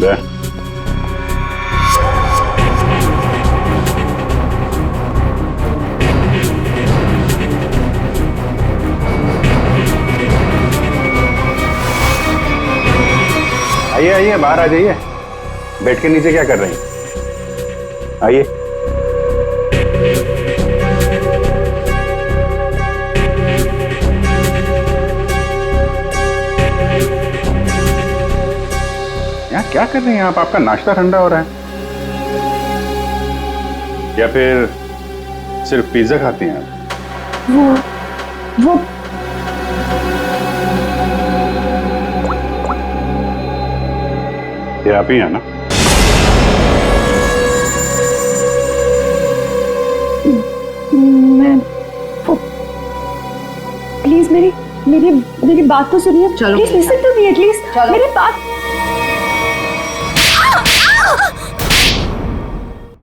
दे। आइए आइए, बाहर आ जाइए। बेड के नीचे क्या कर रही हैं? आइए। यहाँ क्या कर रही हैं आप? आपका नाश्ता ठंडा हो रहा है या फिर सिर्फ पिज्जा खाती हैं आप? वो ये आप ही हैं ना? मैं प्लीज मेरी मेरी मेरी बात तो सुनिए। चलो please listen to me at least. मेरी बात।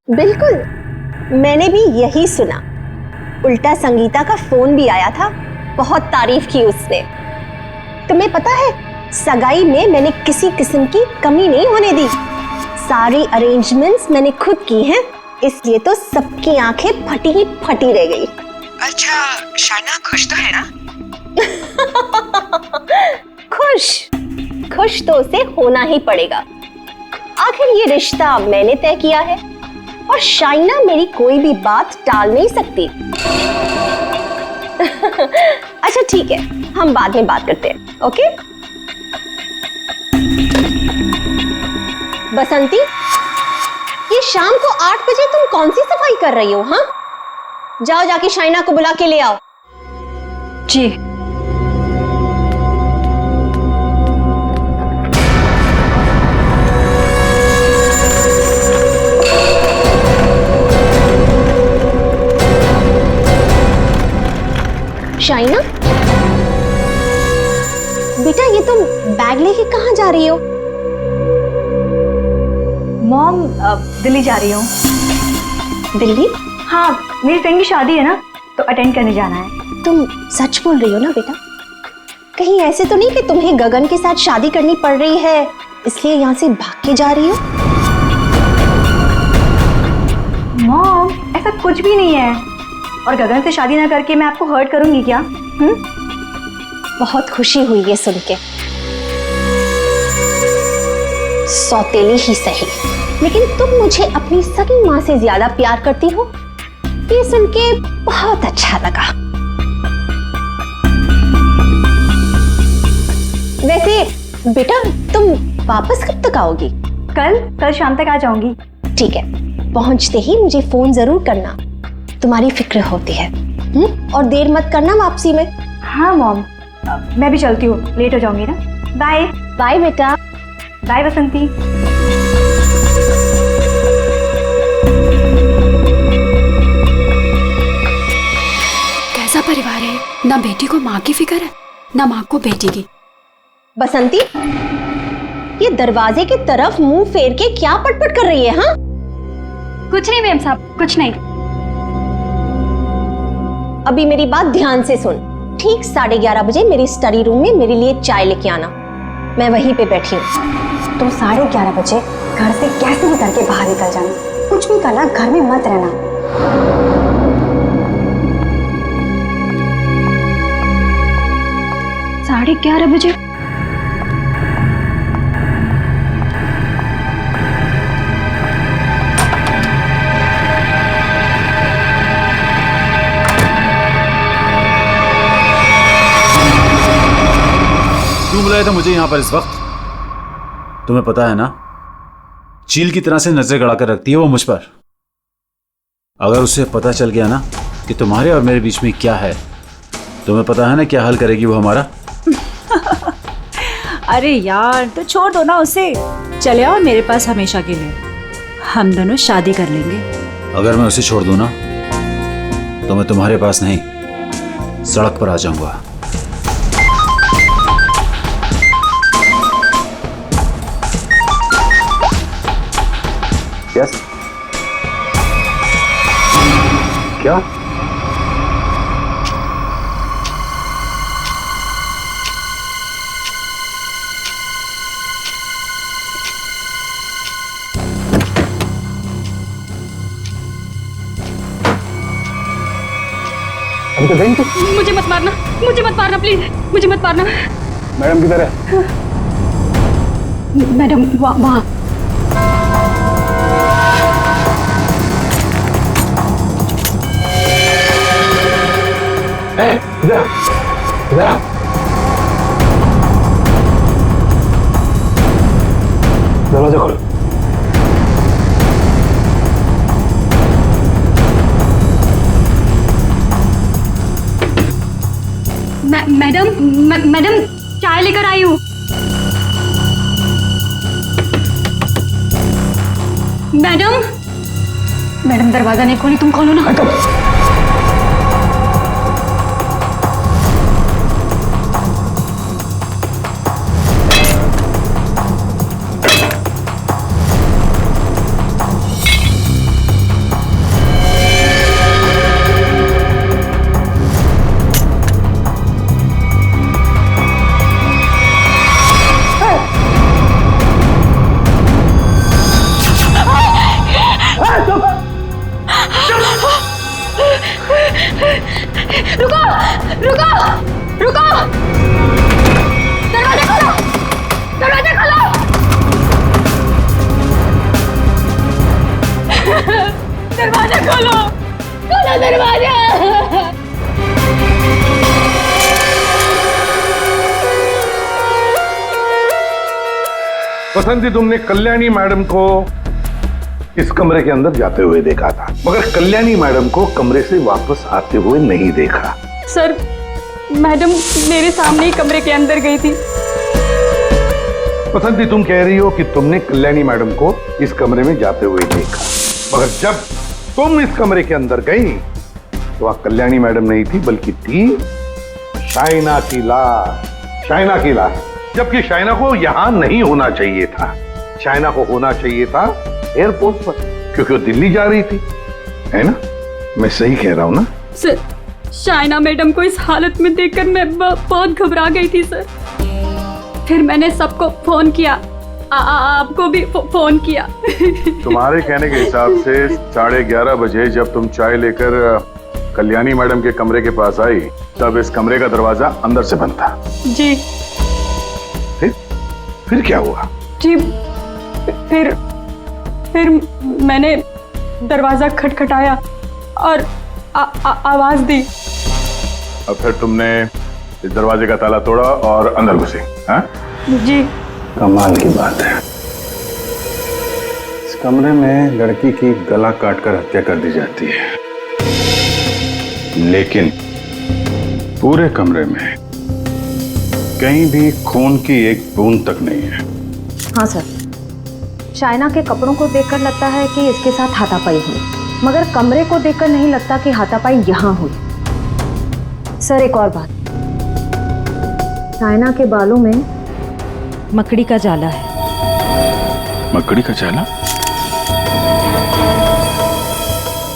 बिल्कुल, मैंने भी यही सुना। उल्टा संगीता का फोन भी आया था, बहुत तारीफ की उसने। तुम्हें पता है, सगाई में मैंने किसी किस्म की कमी नहीं होने दी। सारी अरेंजमेंट्स मैंने खुद की हैं, इसलिए तो सबकी आंखें फटी ही फटी रह गई। अच्छा, शाना खुश तो है ना? खुश तो उसे होना ही पड़ेगा। आखिर ये रिश्ता मैंने तय किया है और शाइना मेरी कोई भी बात टाल नहीं सकती। अच्छा ठीक है, हम बाद में बात करते हैं, ओके? बसंती, ये शाम को 8 बजे तुम कौन सी सफाई कर रही हो? हाँ, जाओ जाके शाइना को बुला के ले आओ। जी। शाइना, बेटा ये तुम बैग लेके कहाँ जा रही हो? मॉम, दिल्ली जा रही हूँ। दिल्ली? हाँ, मेरी फ्रेंड की शादी है ना, तो अटेंड करने जाना है। तुम सच बोल रही हो ना बेटा? कहीं ऐसे तो नहीं कि तुम्हें गगन के साथ शादी करनी पड़ रही है, इसलिए यहाँ से भाग के जा रही हो? मॉम, ऐसा कुछ भी नहीं है। और गगन से शादी ना करके मैं आपको हर्ट करूंगी क्या? बहुत खुशी हुई ये सुन के। सौतेली ही सही, लेकिन तुम मुझे अपनी सगी माँ से ज्यादा प्यार करती हो, ये सुन के बहुत अच्छा लगा। वैसे बेटा, तुम वापस कब तक आओगी? कल शाम तक आ जाऊंगी। ठीक है, पहुंचते ही मुझे फोन जरूर करना, तुम्हारी फिक्र होती है। और देर मत करना वापसी में। हाँ मॉम, मैं भी चलती हूँ, लेट हो जाऊंगी ना। बाय। बाय बेटा। बाय बसंती। कैसा परिवार है, ना बेटी को माँ की फिक्र है, ना माँ को बेटी की। बसंती, ये दरवाजे की तरफ मुंह फेर के क्या पटपट कर रही है? हाँ, कुछ नहीं मैम साहब, कुछ नहीं। अभी मेरी बात ध्यान से सुन। ठीक 11:30 बजे मेरी स्टडी रूम में मेरे लिए चाय लेके आना, मैं वहीं पे बैठी हूँ। तुम 11:30 बजे घर से कैसे भी करके बाहर निकल जाना, कुछ भी करना, घर में मत रहना। 11:30 बजे? क्यों बुलाया था मुझे यहाँ पर इस वक्त? तुम्हें पता है ना, चील की तरह से नजर गड़ाकर रखती है वो मुझ पर। अगर उसे पता चल गया ना कि तुम्हारे और मेरे बीच में क्या है, तुम्हें पता है ना क्या हल करेगी वो हमारा। अरे यार, तो छोड़ दो ना उसे, चले आओ मेरे पास हमेशा के लिए, हम दोनों शादी कर लेंगे। अगर मैं उसे छोड़ दूं ना, तो मैं तुम्हारे पास नहीं, सड़क पर आ जाऊंगा। Yes? क्या? अभी तो गई थी। मुझे मत मारना प्लीज, मुझे मत मारना। मैडम किधर है? मैडम वहाँ। इधर इधर दरवाजा खोलो। मैडम चाय लेकर आई हूँ। मैडम दरवाजा नहीं खोली, तुम खोलो ना। रुको, दरवाजा खोलो। दरवाजा खोलो दरवाजा। बसंती, तुमने कल्याणी मैडम को इस कमरे के अंदर जाते हुए देखा था, मगर कल्याणी मैडम को कमरे से वापस आते हुए नहीं देखा। सर, मैडम मेरे सामने ही कमरे के अंदर गई थी। बसंती, तुम कह रही हो कि तुमने कल्याणी मैडम को इस कमरे में जाते हुए देखा, मगर जब तुम इस कमरे के अंदर गई तो वहां कल्याणी मैडम नहीं थी, बल्कि थी शाइना की लाश। शाइना की लाश, जबकि शाइना को यहां नहीं होना चाहिए था। शाइना को होना चाहिए था एयरपोर्ट पर, क्योंकि वो दिल्ली जा रही थी, है ना? मैं सही कह रहा हूं ना? सर, शाइना मैडम को इस हालत में देखकर मैं बहुत घबरा गई थी सर। फिर मैंने सबको फोन किया, आपको भी फोन किया। तुम्हारे कहने के हिसाब से 11:30 बजे जब तुम चाय लेकर कल्याणी मैडम के कमरे के पास आई, तब इस कमरे का दरवाजा अंदर से बंद था। जी। फिर क्या हुआ? जी, फिर मैंने दरवाजा खटखटाया और आवाज दी। और फिर तुमने इस दरवाजे का ताला तोड़ा और अंदर घुसे? हाँ? जी। कमाल की बात है, इस कमरे में लड़की की गला काटकर हत्या कर दी जाती है, लेकिन पूरे कमरे में कहीं भी खून की एक बूंद तक नहीं है। हाँ सर, शाइना के कपड़ों को देखकर लगता है कि इसके साथ हाथापाई हुई, मगर कमरे को देखकर नहीं लगता कि हाथापाई यहाँ हुई। सर, एक और बात, शाइना के बालों में मकड़ी का जाला है। मकड़ी का जाला?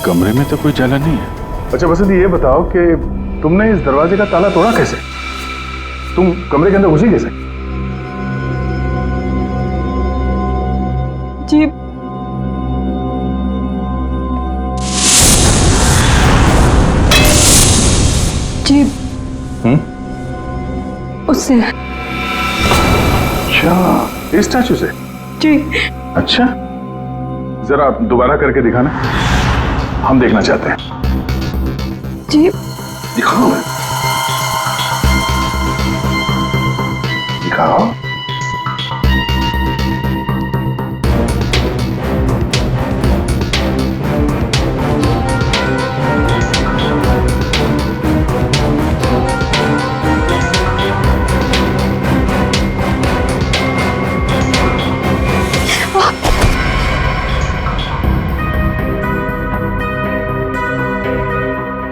कमरे में तो कोई जाला नहीं है। अच्छा बसंती, ये बताओ कि तुमने इस दरवाजे का ताला तोड़ा कैसे? तुम कमरे के अंदर घुसी कैसे? जी, जी। उससे। अच्छा, इस स्टैचू से? जी। अच्छा, जरा दोबारा करके दिखाना, हम देखना चाहते हैं। जी। दिखाओ, दिखाओ।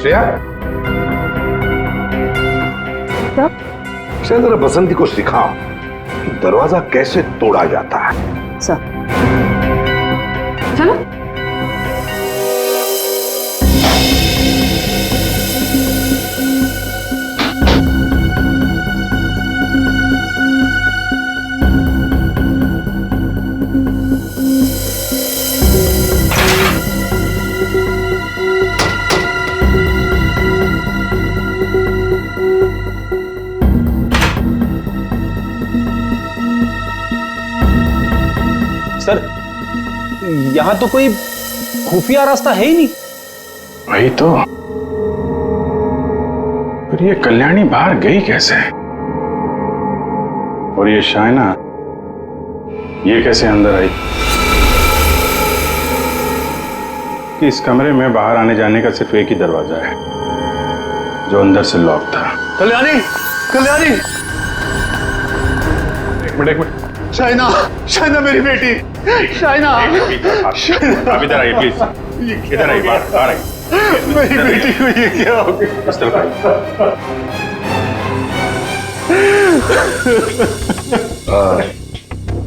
श्रेया, श्रेया, जरा बसंती को सिखाओ कि दरवाजा कैसे तोड़ा जाता है। सर, चलो। सर, यहाँ तो कोई खुफिया रास्ता है ही नहीं। वही तो। पर ये कल्याणी बाहर गई कैसे? और ये शाइना, ये कैसे अंदर आई? कि इस कमरे में बाहर आने जाने का सिर्फ एक ही दरवाजा है, जो अंदर से लॉक था। कल्याणी, कल्याणी, एक मिनट। शाइना, शाइना मेरी बेटी, शाइना, आप इधर आइए प्लीज, इधर आइए, बाहर आइए। मेरी बेटी को ये क्या हो गया? इस तरफ आइए।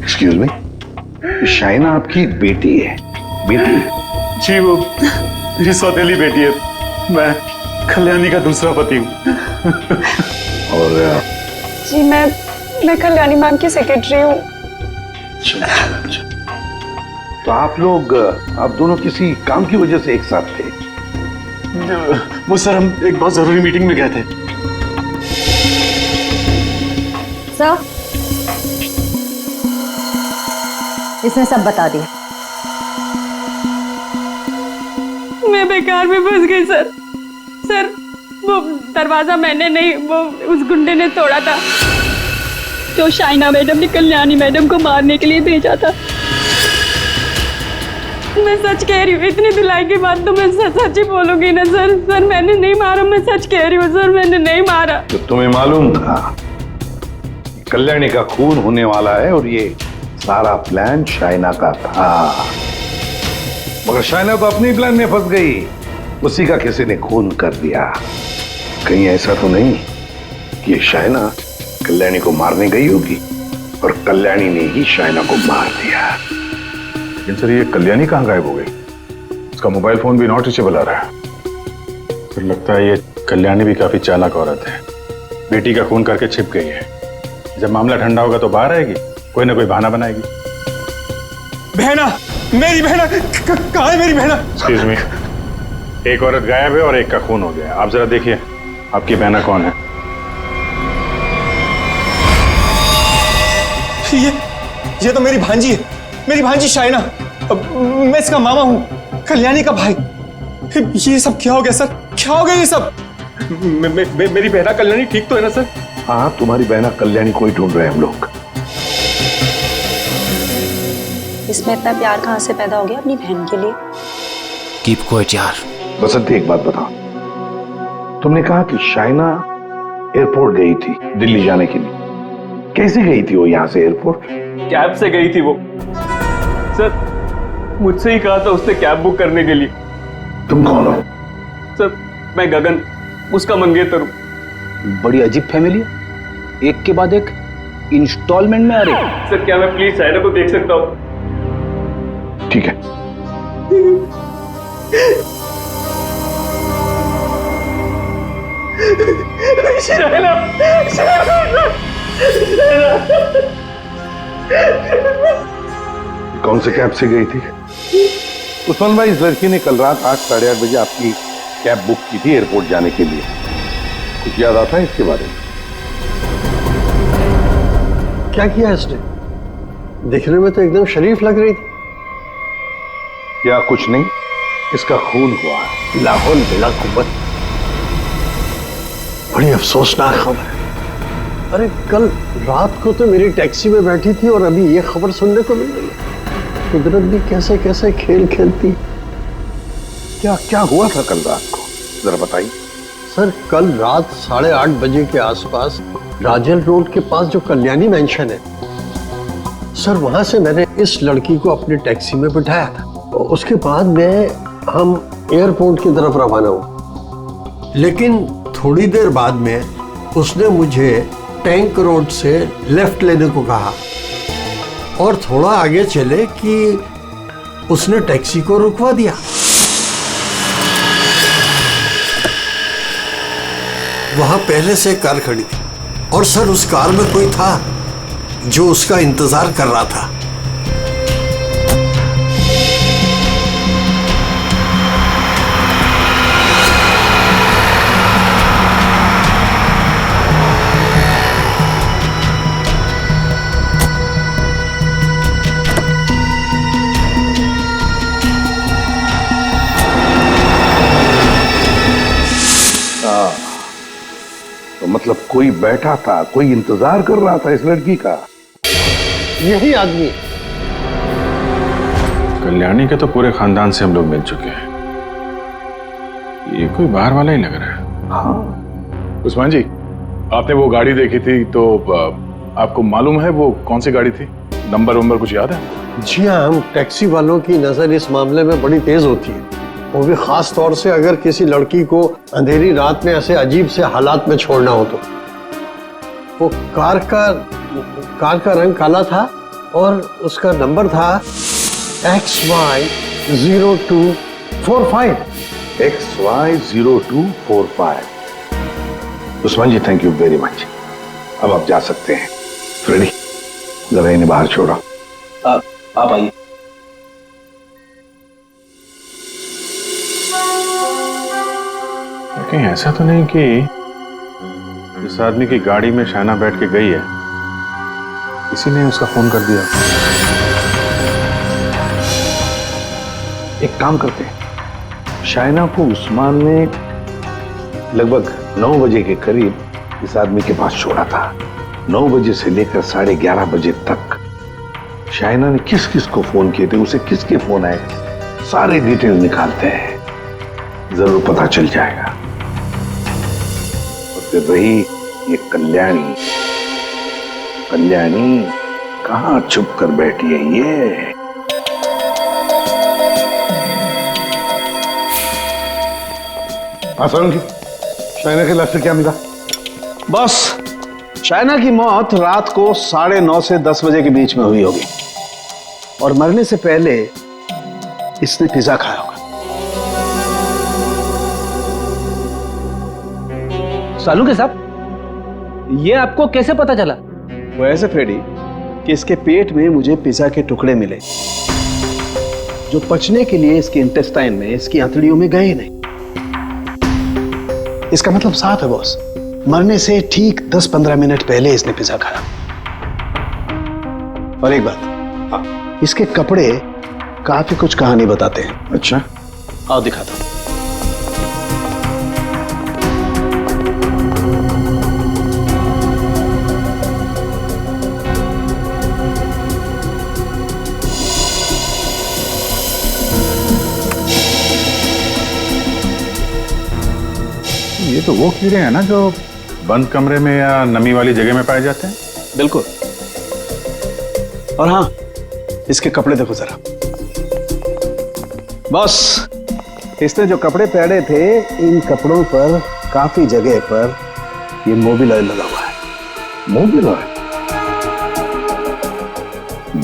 एक्सक्यूज मी, शाइना आपकी बेटी है? बेटी? जी, वो मेरी सौतेली बेटी है। मैं कल्याणी का दूसरा पति हूँ। और जी मैं कल्याणी मैम की सेक्रेटरी हूँ। अच्छा। तो आप दोनों किसी काम की वजह से एक साथ थे? वो सर, हम एक बहुत जरूरी मीटिंग में गए थे। सर, इसने सब बता दिया। मैं बेकार में फंस गई सर। सर, वो दरवाजा मैंने नहीं, वो उस गुंडे ने तोड़ा था, जो शाइना मैडम ने कल्याणी मैडम को मारने के लिए भेजा था। मैं सच कह रही हूँ, इतनी धुलाई के बाद तो मैं सच ही बोलूंगी ना सर। सर, मैंने नहीं मारा, मैं सच कह रही हूँ सर, मैंने नहीं मारा। तो तुम्हें मालूम था कल्याणी का खून होने वाला है और ये सारा प्लान शाइना का था, मगर शाइना तो अपनी प्लान में फंस गई, उसी का किसी ने खून कर दिया। कहीं ऐसा तो नहीं कि शाइना कल्याणी को मारने गई होगी और कल्याणी ने ही शाइना को मार दिया? लेकिन सर, ये कल्याणी कहाँ गायब हो गई? उसका मोबाइल फोन भी नॉट रीचेबल आ रहा है। फिर लगता है ये कल्याणी भी काफी चालाक औरत है, बेटी का खून करके छिप गई है। जब मामला ठंडा होगा तो बाहर आएगी, कोई ना कोई बहाना बनाएगी। बहना, मेरी बहना, कहाँ है मेरी बहना? एक्सक्यूज मी, एक औरत गायब है और एक का खून हो गया। आप जरा देखिए, आपकी बहना कौन है? ये तो मेरी भांजी है, मेरी भांजी शाइना। मैं इसका मामा हूँ, कल्याणी का भाई। ये सब क्या हो गया सर? क्या हो गया ये सब? मेरी बहना कल्याणी ठीक तो है ना सर? हाँ, तुम्हारी बहना कल्याणी को ही ढूंढ रहे हैं हम लोग। इसमें इतना प्यार कहाँ से पैदा हो गया अपनी बहन के लिए? कीप क्वाइट यार। बसंती, एक बात बताओ, तुमने कहा कि शाइना एयरपोर्ट गई थी दिल्ली जाने के लिए। कैसे गई थी वो यहाँ से एयरपोर्ट? कैब से गई थी वो सर, मुझसे ही कहा था उसने कैब बुक करने के लिए। तुम कौन हो? सर, मैं गगन, उसका मंगेतर हूँ। बड़ी अजीब फैमिली है, एक के बाद एक इंस्टॉलमेंट में आ रही। सर, क्या मैं प्लीज शाइना को देख सकता हूँ? ठीक है। शाइना, कौन से कैब से गई थी? उस्मान भाई, इस लड़की ने कल रात 8, साढ़े 8 बजे आपकी कैब बुक की थी एयरपोर्ट जाने के लिए। कुछ याद आता है इसके बारे में? क्या किया इसने? दिखने में तो एकदम शरीफ लग रही थी। क्या कुछ नहीं, इसका खून हुआ है। लाहौल बिला कुव्वत। बड़ी अफसोसनाक खबर है। अरे, कल रात को तो मेरी टैक्सी में बैठी थी और अभी ये खबर सुनने को मिल रही है। कुदरत भी कैसे कैसे खेल खेलती। क्या क्या हुआ था कल रात को, जरा बताइए। सर, कल रात 8:30 बजे के आसपास राजेल रोड के पास जो कल्याणी मैंशन है सर, वहां से मैंने इस लड़की को अपनी टैक्सी में बिठाया था। उसके बाद हम एयरपोर्ट की तरफ रवाना हुए, लेकिन थोड़ी देर बाद में उसने मुझे टैंक रोड से लेफ्ट लेने को कहा और थोड़ा आगे चले कि उसने टैक्सी को रुकवा दिया। वहां पहले से कार खड़ी थी और सर, उस कार में कोई था जो उसका इंतजार कर रहा था। मतलब कोई बैठा था, कोई इंतजार कर रहा था इस लड़की का। यही आदमी है। कल्याणी के तो पूरे खानदान से हम लोग मिल चुके हैं, ये कोई बाहर वाला ही लग रहा है। हाँ उस्मान जी, आपने वो गाड़ी देखी थी तो आपको मालूम है वो कौन सी गाड़ी थी? नंबर वंबर कुछ याद है? जी हाँ, हम टैक्सी वालों की नजर इस मामले में बड़ी तेज होती है, वो भी खास तौर से अगर किसी लड़की को अंधेरी रात में ऐसे अजीब से हालात में छोड़ना हो तो। वो कार का रंग काला था और उसका नंबर था XY0245। XY0245। Usman ji, thank you very much. अब आप जा सकते हैं। फ्रेडी, जरा इन्हें बाहर छोड़ो। आप आइए। कहीं ऐसा तो नहीं कि इस आदमी की गाड़ी में शाइना बैठ के गई है, किसी ने उसका फोन कर दिया? एक काम करते हैं, शाइना को उस्मान ने लगभग 9 बजे के करीब इस आदमी के पास छोड़ा था। 9 बजे से लेकर 11:30 बजे तक शाइना ने किस किस को फोन किए थे, उसे किसके फोन आए, सारे डिटेल निकालते हैं, जरूर पता चल जाएगा। और फिर रही ये कल्याणी कहां छुप कर बैठी है ये? सालुंकी, शाइना के लाश से क्या मिला? बस शाइना की मौत रात को 9:30 से 10 बजे के बीच में हुई होगी और मरने से पहले इसने पिज्जा खाया होगा। सालुंके साहब, ये आपको कैसे पता चला? वो ऐसे फ्रेडी कि इसके पेट में मुझे पिज्जा के टुकड़े मिले जो पचने के लिए इसके इंटेस्टाइन में, इसकी आंतड़ियों में गए नहीं। इसका मतलब साफ है बॉस, मरने से ठीक 10-15 मिनट पहले इसने पिज्जा खाया। और एक बात, इसके कपड़े काफी कुछ कहानी बताते हैं। अच्छा, आओ दिखाता हूं। ये तो वो कीड़े हैं ना जो बंद कमरे में या नमी वाली जगह में पाए जाते हैं? बिल्कुल। और हाँ, इसके कपड़े देखो जरा। बॉस, इसने जो कपड़े पहने थे, इन कपड़ों पर काफी जगह पर ये मोबिल ऑयल लगा हुआ है। Mobil oil?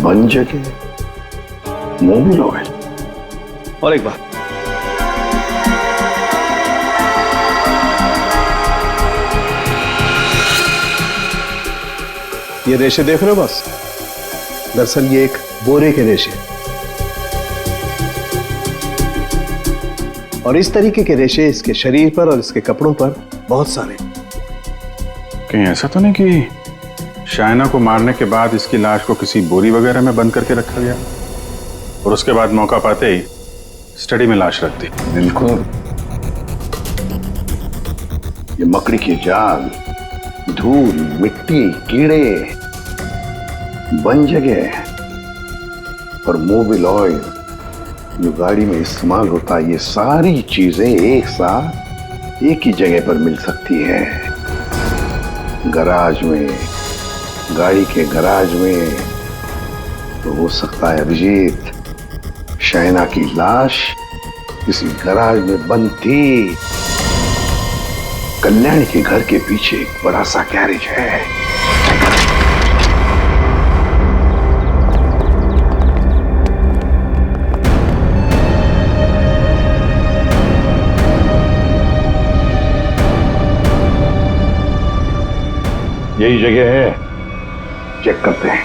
बंद जगह मोबिल ऑयल? और एक बात, ये रेशे देख रहे हो बॉस? दरअसल ये एक बोरे के रेशे, और इस तरीके के रेशे इसके शरीर पर और इसके कपड़ों पर बहुत सारे। कहीं ऐसा तो नहीं कि शाइना को मारने के बाद इसकी लाश को किसी बोरी वगैरह में बंद करके रखा गया और उसके बाद मौका पाते ही स्टडी में लाश रख दी? बिल्कुल। ये मकड़ी के जाल, धूल, मिट्टी, कीड़े, बंद जगह और मोबिल ऑयल जो गाड़ी में इस्तेमाल होता है, ये सारी चीजें एक साथ एक ही जगह पर मिल सकती है। गराज में, गाड़ी के गराज में। तो हो सकता है अभिजीत, शाइना की लाश किसी गराज में बंद थी। कल्याणी के घर के पीछे एक बड़ा सा गैरेज है। यही जगह है, चेक करते हैं।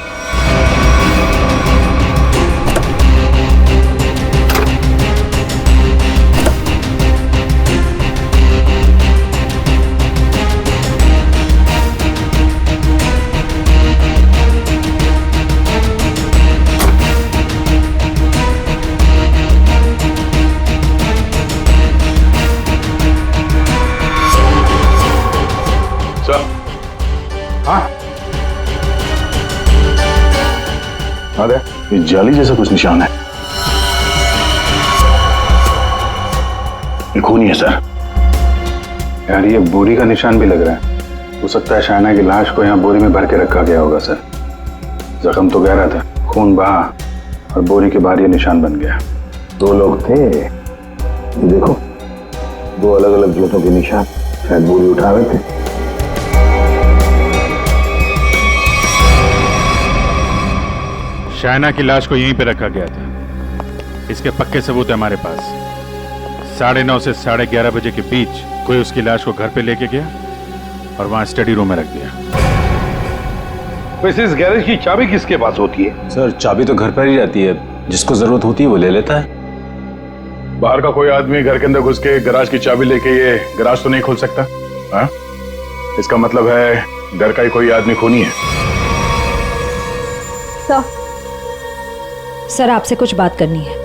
सर, ये जाली जैसा कुछ निशान है। ये खून ही है सर। यार ये बोरी का निशान भी लग रहा है। हो सकता है शाइना की लाश को यहाँ बोरी में भर के रखा गया होगा सर। जख्म तो गहरा था, खून बहा और बोरी के बाहर ये निशान बन गया। 2 लोग थे, ये देखो 2 अलग अलग जूतों के निशान, शायद बोरी उठा रहे थे। शाइना की लाश को यहीं पे रखा गया था। इसके पक्के सबूत है हमारे पास। 9:30 से 11:30 बजे के बीच कोई उसकी लाश को घर पे लेके गया और वहां स्टडी रूम में रख दिया। वैसे इस गैरेज की चाबी किसके पास होती है? सर चाबी तो घर पर ही रहती है, जिसको जरूरत होती है वो ले लेता है। बाहर का कोई आदमी घर के अंदर घुस के गराज की चाबी लेके ये गराज तो नहीं खोल सकता। हाँ? इसका मतलब है घर का ही कोई आदमी खूनी है। सर आपसे कुछ बात करनी है।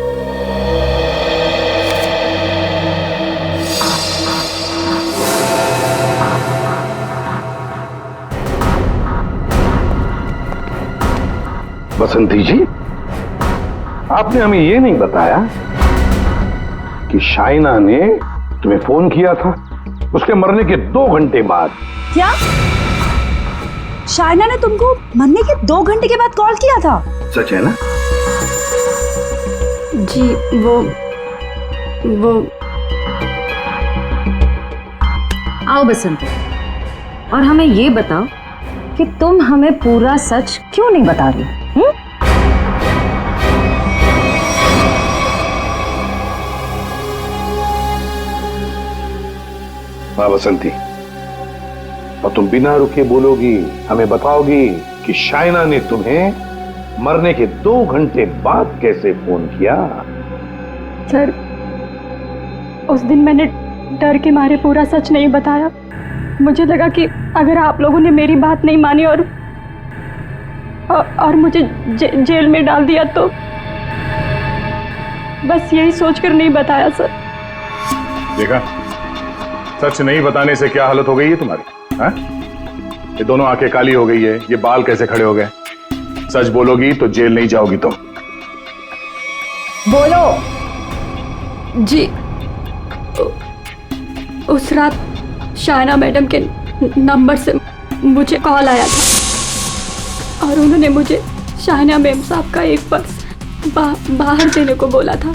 बसंती जी, आपने हमें ये नहीं बताया कि शाइना ने तुम्हें फोन किया था उसके मरने के 2 घंटे बाद। क्या शाइना ने तुमको मरने के 2 घंटे के बाद कॉल किया था? सच है ना? जी वो आओ बसंती, और हमें ये बताओ कि तुम हमें पूरा सच क्यों नहीं बता रही? हाँ बसंती, और तुम बिना रुके बोलोगी, हमें बताओगी कि शाइना ने तुम्हें मरने के 2 घंटे बाद कैसे फोन किया? सर उस दिन मैंने डर के मारे पूरा सच नहीं बताया। मुझे लगा कि अगर आप लोगों ने मेरी बात नहीं मानी और मुझे जेल में डाल दिया तो बस यही सोचकर नहीं बताया सर। देखा, सच नहीं बताने से क्या हालत हो गई है तुम्हारी। हाँ? ये दोनों आंखें काली हो गई है, ये बाल कैसे खड़े हो गए। सच बोलोगी तो जेल नहीं जाओगी तुम। बोलो। जी उस रात शाइना मैडम के नंबर से मुझे कॉल आया था और उन्होंने मुझे शाइना मैम साहब का एक पर्स बाहर देने को बोला था।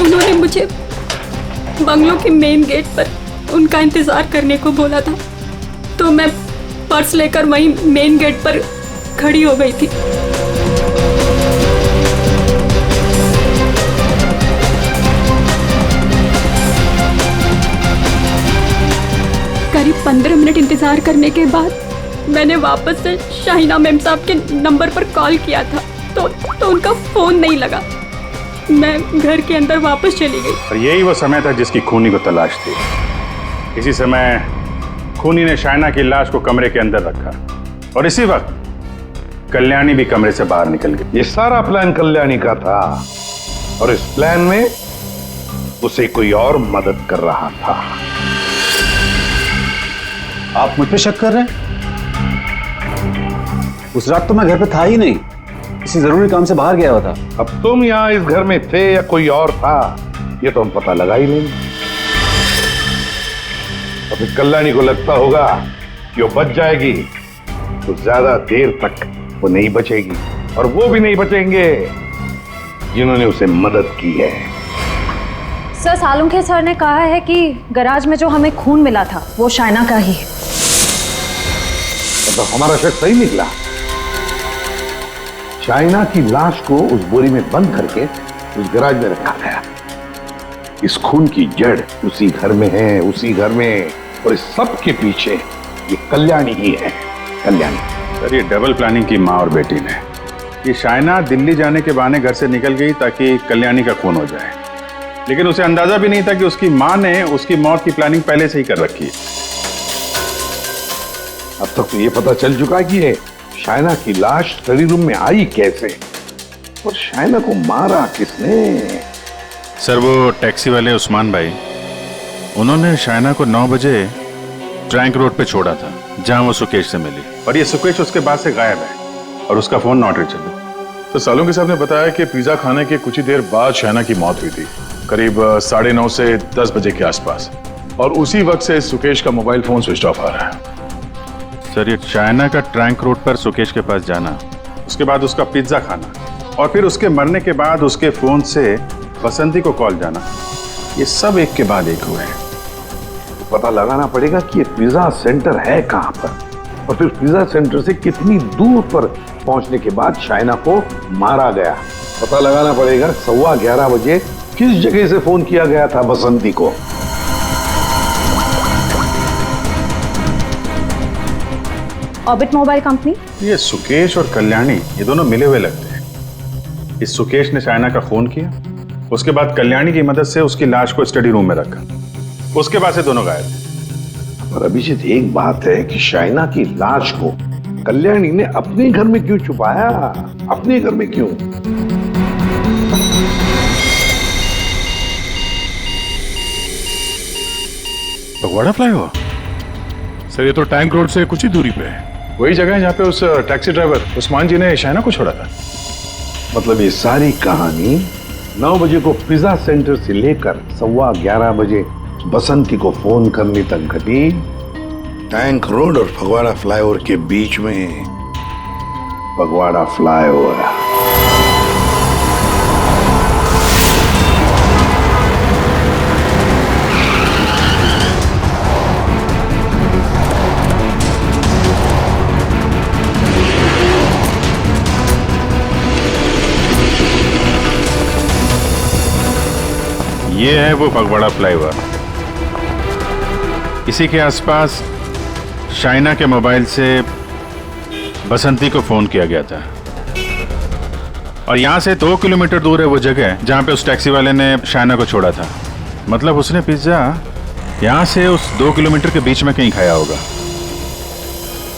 उन्होंने मुझे बंगलों के मेन गेट पर उनका इंतजार करने को बोला था, तो मैं पर्स लेकर वहीं मेन गेट पर खड़ी हो गई थी। करीब 15 मिनट इंतजार करने के बाद मैंने वापस से शाइना मैम साहब के नंबर पर कॉल किया था, तो उनका फोन नहीं लगा। मैं घर के अंदर वापस चली गई। और यही वो समय था जिसकी खूनी को तलाश थी। इसी समय खूनी ने शाइना की लाश को कमरे के अंदर रखा और इसी वक्त कल्याणी भी कमरे से बाहर निकल गई। ये सारा प्लान कल्याणी का था और इस प्लान में उसे कोई और मदद कर रहा था। आप मुझ पे शक कर रहे हैं? उस रात तो मैं घर पे था ही नहीं, किसी जरूरी काम से बाहर गया हुआ था। अब तुम यहाँ इस घर में थे या कोई और था, ये तो हम पता लगा ही नहीं। और फिर कल्याणी को लगता होगा कि वो बच जाएगी, तो ज्यादा देर तक वो नहीं बचेगी, और वो भी नहीं बचेंगे जिन्होंने उसे मदद की है। सर सालुंखे सर ने कहा है कि गराज में जो हमें खून मिला था वो शाइना का ही है। तो हमारा शक सही निकला। शाइना की लाश को उस बोरी में बंद करके उस गराज में रखा गया। इस खून की जड़ उसी घर में है, उसी घर में, और इस सब के पीछे ये कल्याणी ही है। कल्याणी सर, ये डबल प्लानिंग की माँ और बेटी ने। ये शाइना दिल्ली जाने के बहाने घर से निकल गई ताकि कल्याणी का खून हो जाए, लेकिन उसे अंदाजा भी नहीं था कि उसकी माँ ने उसकी मौत की प्लानिंग पहले से ही कर रखी है। अब तक तो ये पता चल चुका है कि ये शाइना की लाश स्टडी रूम में आई कैसे, और शाइना को मारा किसने। सर वो टैक्सी वाले उस्मान भाई, उन्होंने शाइना को 9 बजे ट्रैंक रोड पे छोड़ा था जहां वो सुकेश से मिली, और ये सुकेश उसके बाद से गायब है और उसका फोन नॉट रीचेबल। तो सालोंकी साहब ने बताया कि पिज्जा खाने के कुछ ही देर बाद शाइना की मौत हुई थी, करीब 9:30 से 10 बजे के आसपास, और उसी वक्त से सुकेश का मोबाइल फोन स्विच ऑफ आ रहा है। सर, ये चाइना का ट्रैंक रोड पर सुकेश के पास जाना, उसके बाद उसका पिज्जा खाना, और फिर उसके मरने के बाद उसके फोन से बसंती को कॉल जाना, ये सब एक के बाद एक हुए हैं। पता लगाना पड़ेगा कि ये पिज्जा सेंटर है कहां पर, और फिर पिज्जा सेंटर से कितनी दूर पर पहुंचने के बाद शाइना को मारा गया। पता लगाना पड़ेगा 11:15 बजे किस जगह से फोन किया गया था बसंती को। Orbit mobile company. ये सुकेश और कल्याणी ये दोनों मिले हुए लगते हैं। इस सुकेश ने शाइना का खून किया, उसके बाद कल्याणी की मदद से उसकी लाश को स्टडी रूम में रखा, उसके बाद से दोनों गायब थे। पर अभिजीत, एक बात है कि शाइना की लाश को कल्याणी ने अपने घर में क्यों छुपाया? अपने घर में क्यों? फगवाड़ा फ्लाईओवर? सर, ये तो टैंक रोड से कुछ ही दूरी पे है। वही जगह है जहाँ पे उस टैक्सी ड्राइवर उस्मान जी ने शाइना को छोड़ा था। मतलब ये सारी कहानी 9 बजे को पिज्जा सेंटर से लेकर 11:15 बजे बसंती को फोन करने तक घटी टैंक रोड और फगवाड़ा फ्लाईओवर के बीच में। फगवाड़ा फ्लाईओवर। ये है वो फगवाड़ा फ्लाईओवर। इसी के आसपास शाइना के मोबाइल से बसंती को फोन किया गया था, और यहां से 2 किलोमीटर दूर है वो जगह जहां पे उस टैक्सी वाले ने शाइना को छोड़ा था। मतलब उसने पिज्जा यहां से उस 2 किलोमीटर के बीच में कहीं खाया होगा।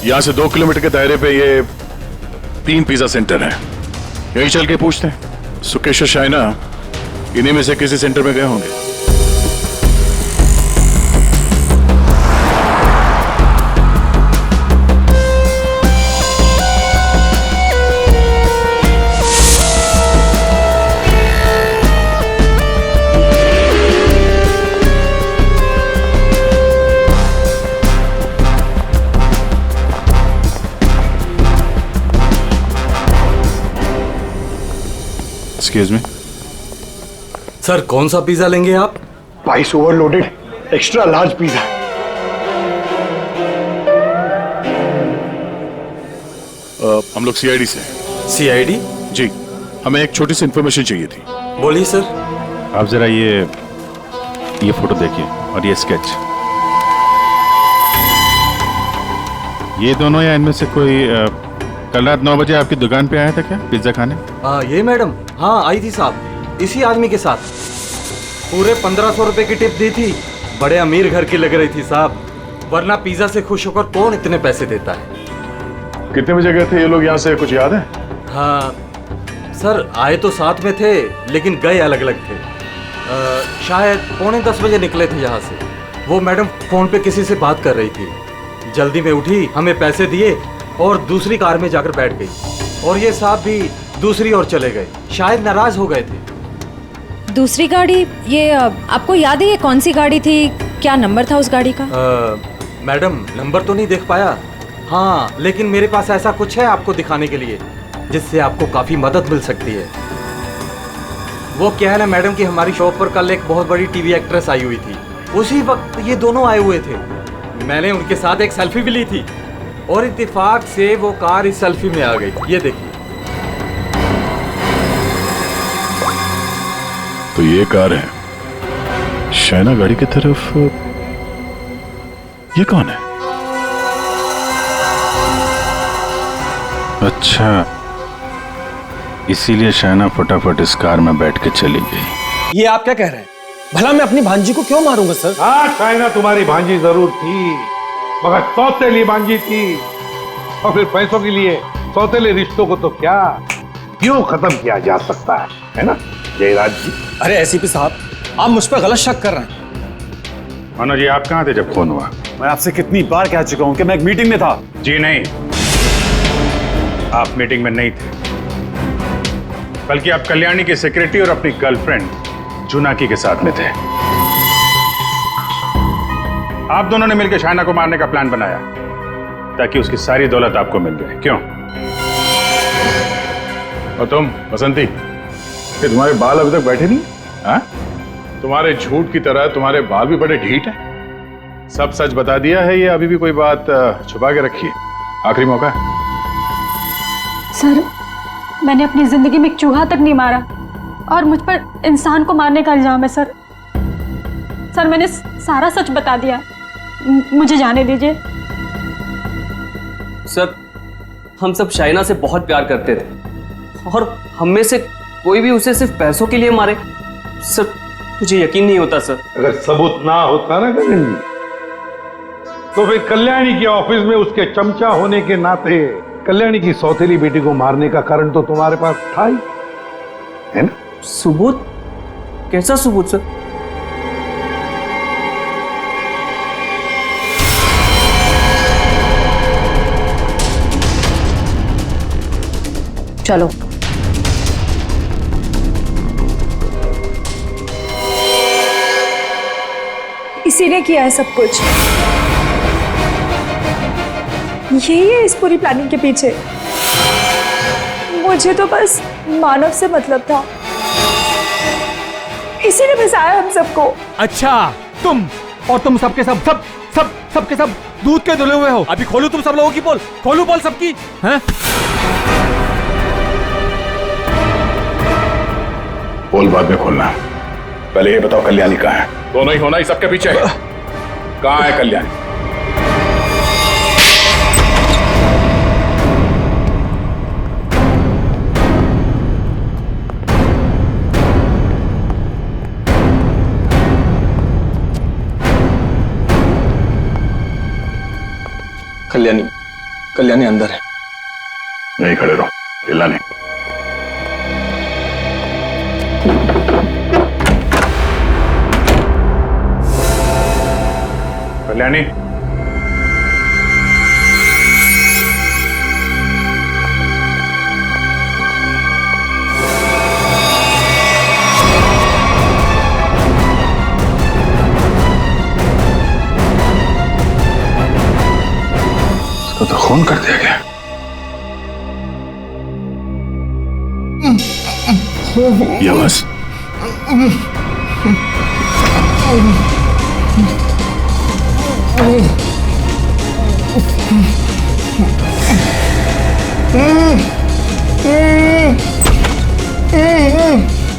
यहाँ से 2 किलोमीटर के दायरे पे ये 3 पिज्जा सेंटर हैं। यही चल के पूछते हैं, सुकेश और शाइना इन्हीं में से किसी सेंटर में गए होंगे। एक्सक्यूज मी सर, कौन सा पिज्जा लेंगे आप? 22 ओवरलोडेड एक्स्ट्रा लार्ज पिज्जा। हम लोग सीआईडी से। सीआईडी? जी, हमें एक छोटी सी इंफॉर्मेशन चाहिए थी। बोलिए सर। आप जरा ये फोटो देखिए और ये स्केच। ये दोनों या इनमें से कोई कल रात 9 बजे आपकी दुकान पे आया था क्या पिज्जा खाने? ये मैडम, हाँ आई थी साहब, इसी आदमी के साथ। पूरे 1500 रुपए की टिप दी थी। बड़े अमीर घर की लग रही थी साहब, वरना पिज्जा से खुश होकर कौन इतने पैसे देता है। कितने बजे गए थे ये लोग यहाँ से, कुछ याद है? हाँ सर, आए तो साथ में थे लेकिन गए अलग अलग थे। शायद 9:45 बजे निकले थे यहाँ से। वो मैडम फोन पे किसी से बात कर रही थी, जल्दी में उठी, हमें पैसे दिए और दूसरी कार में जाकर बैठ गई, और ये साहब भी दूसरी ओर चले गए, शायद नाराज हो गए थे। दूसरी गाड़ी, ये आपको याद है ये कौन सी गाड़ी थी? क्या नंबर था उस गाड़ी का? मैडम नंबर तो नहीं देख पाया, हाँ लेकिन मेरे पास ऐसा कुछ है आपको दिखाने के लिए जिससे आपको काफी मदद मिल सकती है। वो क्या है ना मैडम कि हमारी शॉप पर कल एक बहुत बड़ी टीवी एक्ट्रेस आई हुई थी, उसी वक्त ये दोनों आए हुए थे। मैंने उनके साथ एक सेल्फी भी ली थी और इत्तेफाक से वो कार इस सेल्फी में आ गई। ये देखिए। तो ये कार है शाइना गाड़ी की तरफ। ये कौन है? अच्छा, इसीलिए शाइना फटाफट इस कार में बैठ के चली गई। ये आप क्या कह रहे हैं? भला मैं अपनी भांजी को क्यों मारूंगा सर? हाँ, शाइना तुम्हारी भांजी जरूर थी, मगर सौतेली भांजी थी, और फिर पैसों के लिए सौतेले रिश्तों को तो क्या क्यों खत्म किया जा सकता है ना जयराज जी? अरे एसीपी साहब, आप मुझ पर गलत शक कर रहे हैं। मनोज जी, आप कहाँ थे जब फोन हुआ? मैं आपसे कितनी बार कह चुका हूं कि मैं एक मीटिंग में था। जी नहीं, आप मीटिंग में नहीं थे, बल्कि आप कल्याणी की सेक्रेटरी और अपनी गर्लफ्रेंड जुनाकी के साथ में थे। आप दोनों ने मिलकर शाइना को मारने का प्लान बनाया ताकि उसकी सारी दौलत आपको मिल जाए। क्यों? और तुम बसंती, ये तुम्हारे बाल अभी तक बैठे नहीं? हाँ? तुम्हारे झूठ की तरह तुम्हारे बाल भी बड़े ढीठ हैं। सब सच बता दिया है, ये अभी भी कोई बात छुपा के रखी है? आखिरी मौका है। सर, मैंने अपनी जिंदगी में एक चूहा तक नहीं मारा और मुझ पर इंसान को मारने का इल्जाम है सर। सर, मैंने सारा सच बता दिया, मुझे जाने दीजिए। सर, हम सब शाइना से बहुत प्यार करते थे और हम में से कोई भी उसे सिर्फ पैसों के लिए मारे, सर मुझे यकीन नहीं होता सर। अगर सबूत ना होता ना गगन जी, तो फिर कल्याणी के ऑफिस में उसके चमचा होने के नाते कल्याणी की सौतेली बेटी को मारने का कारण तो तुम्हारे पास था ही, है ना? सबूत? कैसा सबूत सर? चलो। इसी ने किया है सब कुछ, यही है इस पूरी प्लानिंग के पीछे। मुझे तो बस मानव से मतलब था, इसी ने फंसाया हम सबको। अच्छा, तुम सबके सबके सब दूध के धुले हुए हो। अभी खोलू तुम सब लोगों की पोल, खोलू पोल सबकी, हैं? पोल बाद में खोलना, पहले ये बताओ कल्याणी कहाँ है? दोनों ही होना ही सबके पीछे है। कहाँ है कल्याणी? कल्याणी अंदर है। नहीं खड़े रहो, हिलना नहीं। कल्याणी, इसको तो खून कर दिया गया। ये बस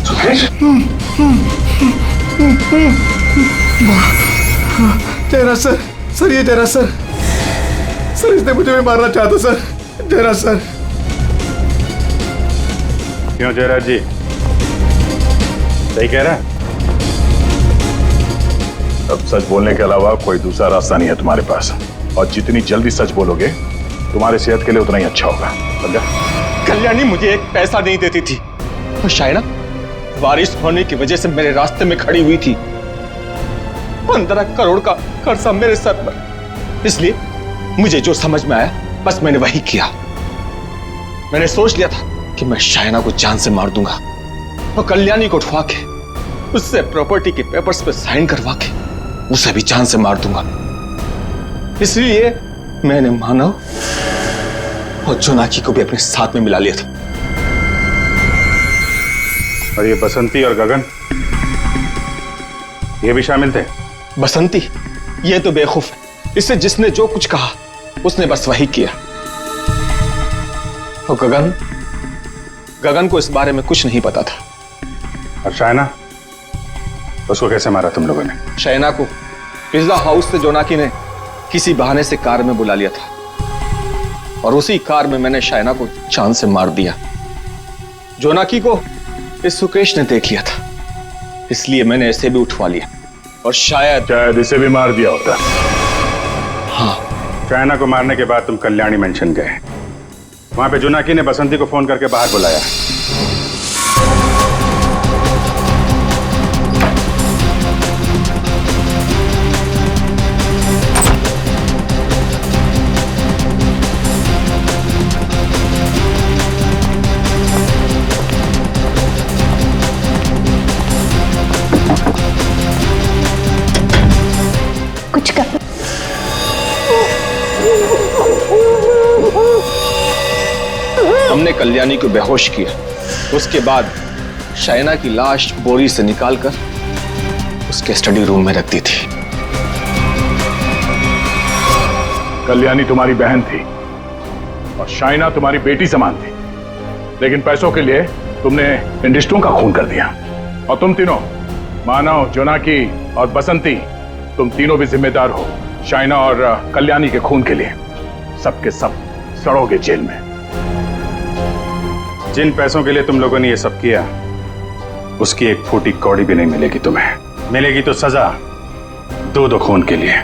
सुकेश, तेरा सर ये तेरा सर, इसने मुझे भी मारना चाहता सर, तेरा सर। क्यों जयराज जी, सही कह रहा है? अब सच बोलने के अलावा कोई दूसरा रास्ता नहीं है तुम्हारे पास, और जितनी जल्दी सच बोलोगे तुम्हारे सेहत के लिए उतना ही अच्छा होगा, समझा? कल्याणी मुझे एक पैसा नहीं देती थी, और शायना बारिश होने की वजह से मेरे रास्ते में खड़ी हुई थी। 15 करोड़ का कर्जा मेरे सर पर, इसलिए मुझे जो समझ में आया बस मैंने वही किया। मैंने सोच लिया था कि मैं शायना को जान से मार दूंगा और कल्याणी को उठवा के उससे प्रॉपर्टी के पेपर्स पे साइन करवा के उसे भी जान से मार दूंगा। इसलिए मैंने मानव और जुनाकी को भी अपने साथ में मिला लिया था। और ये बसंती और गगन, ये भी शामिल थे? बसंती ये तो बेवकूफ है, इससे जिसने जो कुछ कहा उसने बस वही किया। और गगन को इस बारे में कुछ नहीं पता था। और शायना, उसको कैसे मारा तुम लोगों ने? शायना को पिज्जा हाउस से जोनाकी ने किसी बहाने से कार में बुला लिया था, और उसी कार में मैंने शायना को चांद से मार दिया। जोनाकी को इस सुकेश ने देख लिया था, इसलिए मैंने इसे भी उठवा लिया, और शायद इसे भी मार दिया होता। हाँ। शायना को मारने के बाद तुम कल्याणी मेंशन गए, वहां पे जुनाकी ने बसंती को फोन करके बाहर बुलाया। हमने कल्याणी को बेहोश किया, उसके बाद शाइना की लाश बोरी से निकालकर उसके स्टडी रूम में रख दी थी। कल्याणी तुम्हारी बहन थी और शाइना तुम्हारी बेटी समान थी, लेकिन पैसों के लिए तुमने इन रिश्तों का खून कर दिया। और तुम तीनों, मानव, जोनाकी और बसंती, तुम तीनों भी जिम्मेदार हो शाइना और कल्याणी के खून के लिए। सबके सब सड़ोगे जेल में। जिन पैसों के लिए तुम लोगों ने ये सब किया, उसकी एक फूटी कौड़ी भी नहीं मिलेगी तुम्हें। मिलेगी तो सजा 2-2 खून के लिए।